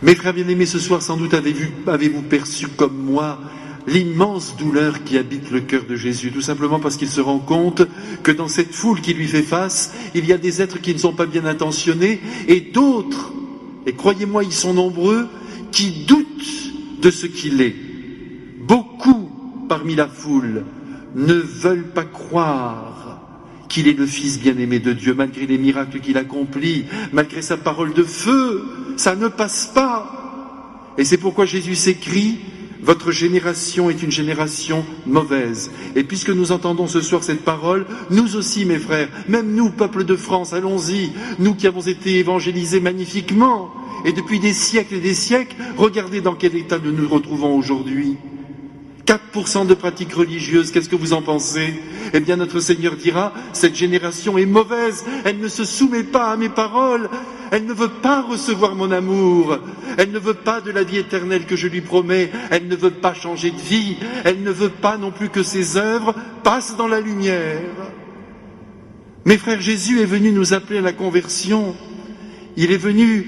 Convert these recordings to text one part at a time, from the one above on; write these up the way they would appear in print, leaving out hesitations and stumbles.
Mes frères bien-aimés, ce soir, sans doute avez-vous perçu comme moi l'immense douleur qui habite le cœur de Jésus, tout simplement parce qu'il se rend compte que dans cette foule qui lui fait face, il y a des êtres qui ne sont pas bien intentionnés et d'autres, et croyez-moi, ils sont nombreux, qui doutent de ce qu'il est. Beaucoup parmi la foule ne veulent pas croire qu'il est le Fils bien-aimé de Dieu, malgré les miracles qu'il accomplit, malgré sa parole de feu, ça ne passe pas. Et c'est pourquoi Jésus s'écrie: votre génération est une génération mauvaise. Et puisque nous entendons ce soir cette parole, nous aussi, mes frères, même nous, peuple de France, allons-y, nous qui avons été évangélisés magnifiquement, et depuis des siècles et des siècles, regardez dans quel état nous nous retrouvons aujourd'hui. 4% de pratiques religieuses, qu'est-ce que vous en pensez? Eh bien, notre Seigneur dira, cette génération est mauvaise, elle ne se soumet pas à mes paroles, elle ne veut pas recevoir mon amour, elle ne veut pas de la vie éternelle que je lui promets, elle ne veut pas changer de vie, elle ne veut pas non plus que ses œuvres passent dans la lumière. Mes frères, Jésus est venu nous appeler à la conversion, il est venu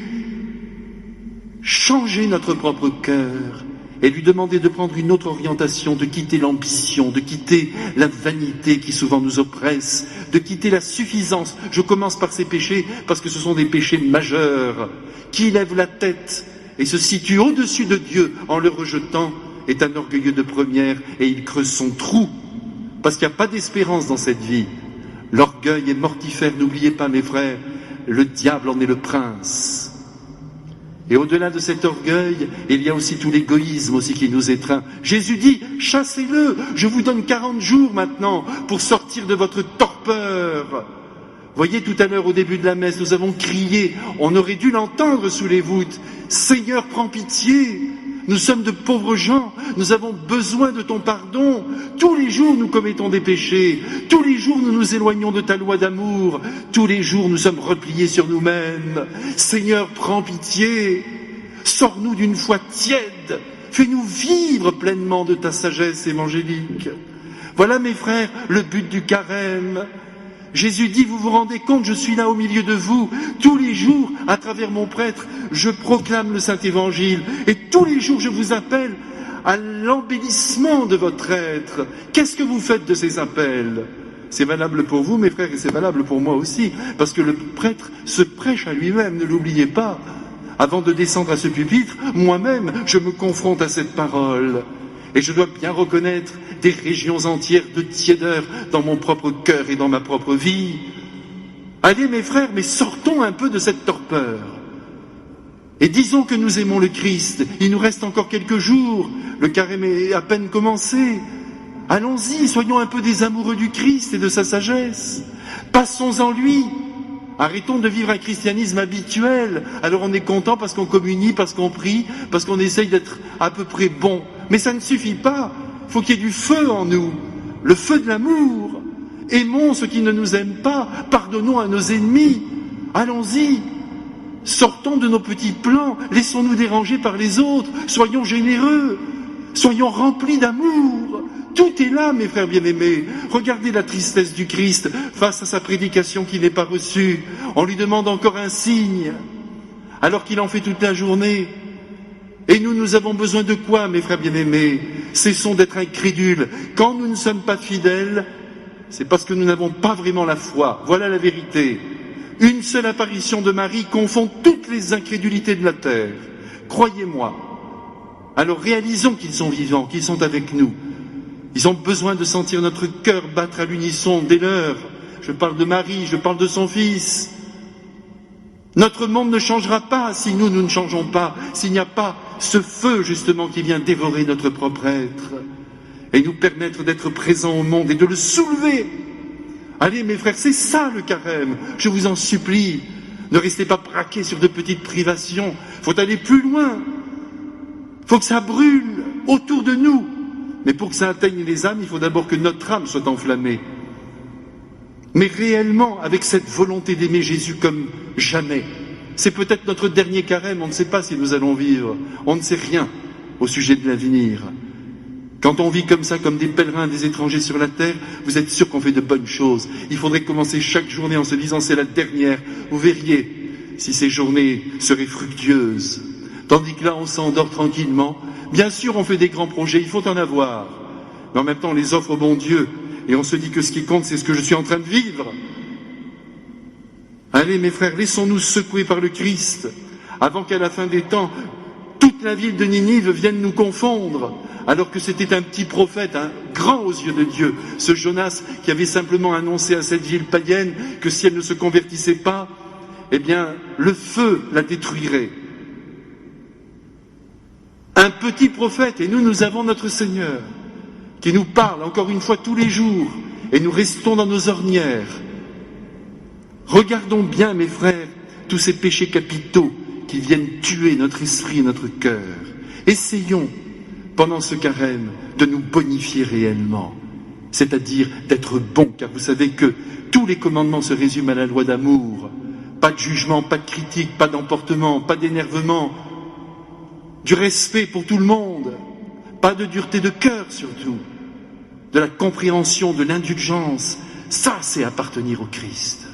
changer notre propre cœur, et lui demander de prendre une autre orientation, de quitter l'ambition, de quitter la vanité qui souvent nous oppresse, de quitter la suffisance. Je commence par ces péchés parce que ce sont des péchés majeurs. Qui lève la tête et se situe au-dessus de Dieu en le rejetant est un orgueilleux de première et il creuse son trou parce qu'il n'y a pas d'espérance dans cette vie. L'orgueil est mortifère, n'oubliez pas mes frères, le diable en est le prince. Et au-delà de cet orgueil, il y a aussi tout l'égoïsme aussi qui nous étreint. Jésus dit, chassez-le, je vous donne 40 jours maintenant pour sortir de votre torpeur. Voyez, tout à l'heure au début de la messe, nous avons crié, on aurait dû l'entendre sous les voûtes, Seigneur, prends pitié, nous sommes de pauvres gens, nous avons besoin de ton pardon. Tous les jours nous commettons des péchés, tous les jours nous nous éloignons de ta loi d'amour, tous les jours nous sommes repliés sur nous-mêmes. Seigneur, prends pitié, sors-nous d'une foi tiède, fais-nous vivre pleinement de ta sagesse évangélique. Voilà mes frères, le but du carême. Jésus dit, vous vous rendez compte, je suis là au milieu de vous, tous les jours, à travers mon prêtre, je proclame le Saint-Évangile, et tous les jours je vous appelle à l'embellissement de votre être. Qu'est-ce que vous faites de ces appels? C'est valable pour vous, mes frères, et c'est valable pour moi aussi, parce que le prêtre se prêche à lui-même, ne l'oubliez pas. Avant de descendre à ce pupitre, moi-même, je me confronte à cette parole. Et je dois bien reconnaître des régions entières de tiédeur dans mon propre cœur et dans ma propre vie. Allez mes frères, mais sortons un peu de cette torpeur. Et disons que nous aimons le Christ. Il nous reste encore quelques jours. Le carême est à peine commencé. Allons-y, soyons un peu des amoureux du Christ et de sa sagesse. Passons en lui. Arrêtons de vivre un christianisme habituel. Alors on est content parce qu'on communie, parce qu'on prie, parce qu'on essaye d'être à peu près bon. Mais ça ne suffit pas. Il faut qu'il y ait du feu en nous. Le feu de l'amour. Aimons ceux qui ne nous aiment pas. Pardonnons à nos ennemis. Allons-y. Sortons de nos petits plans. Laissons-nous déranger par les autres. Soyons généreux. Soyons remplis d'amour. Tout est là, mes frères bien-aimés. Regardez la tristesse du Christ face à sa prédication qui n'est pas reçue. On lui demande encore un signe, alors qu'il en fait toute la journée. Et nous avons besoin de quoi, mes frères bien-aimés? Cessons d'être incrédules. Quand nous ne sommes pas fidèles, c'est parce que nous n'avons pas vraiment la foi. Voilà la vérité. Une seule apparition de Marie confond toutes les incrédulités de la terre. Croyez-moi. Alors réalisons qu'ils sont vivants, qu'ils sont avec nous. Ils ont besoin de sentir notre cœur battre à l'unisson des leurs. Je parle de Marie, je parle de son Fils. Notre monde ne changera pas si nous ne changeons pas, s'il n'y a pas ce feu justement qui vient dévorer notre propre être et nous permettre d'être présents au monde et de le soulever. Allez mes frères, c'est ça le carême, je vous en supplie. Ne restez pas braqués sur de petites privations, il faut aller plus loin. Il faut que ça brûle autour de nous. Mais pour que ça atteigne les âmes, il faut d'abord que notre âme soit enflammée. Mais réellement, avec cette volonté d'aimer Jésus comme jamais. C'est peut-être notre dernier carême, on ne sait pas si nous allons vivre. On ne sait rien au sujet de l'avenir. Quand on vit comme ça, comme des pèlerins, des étrangers sur la terre, vous êtes sûr qu'on fait de bonnes choses. Il faudrait commencer chaque journée en se disant c'est la dernière. Vous verriez si ces journées seraient fructueuses. Tandis que là, on s'endort tranquillement. Bien sûr, on fait des grands projets, il faut en avoir. Mais en même temps, on les offre au bon Dieu. Et on se dit que ce qui compte, c'est ce que je suis en train de vivre. Allez, mes frères, laissons-nous secouer par le Christ, avant qu'à la fin des temps, toute la ville de Ninive vienne nous confondre, alors que c'était un petit prophète, un grand aux yeux de Dieu, ce Jonas qui avait simplement annoncé à cette ville païenne que si elle ne se convertissait pas, eh bien, le feu la détruirait. Un petit prophète, et nous avons notre Seigneur, qui nous parle encore une fois tous les jours, et nous restons dans nos ornières. Regardons bien, mes frères, tous ces péchés capitaux qui viennent tuer notre esprit et notre cœur. Essayons, pendant ce carême, de nous bonifier réellement, c'est-à-dire d'être bons, car vous savez que tous les commandements se résument à la loi d'amour. Pas de jugement, pas de critique, pas d'emportement, pas d'énervement, du respect pour tout le monde, pas de dureté de cœur surtout, de la compréhension, de l'indulgence. Ça, c'est appartenir au Christ.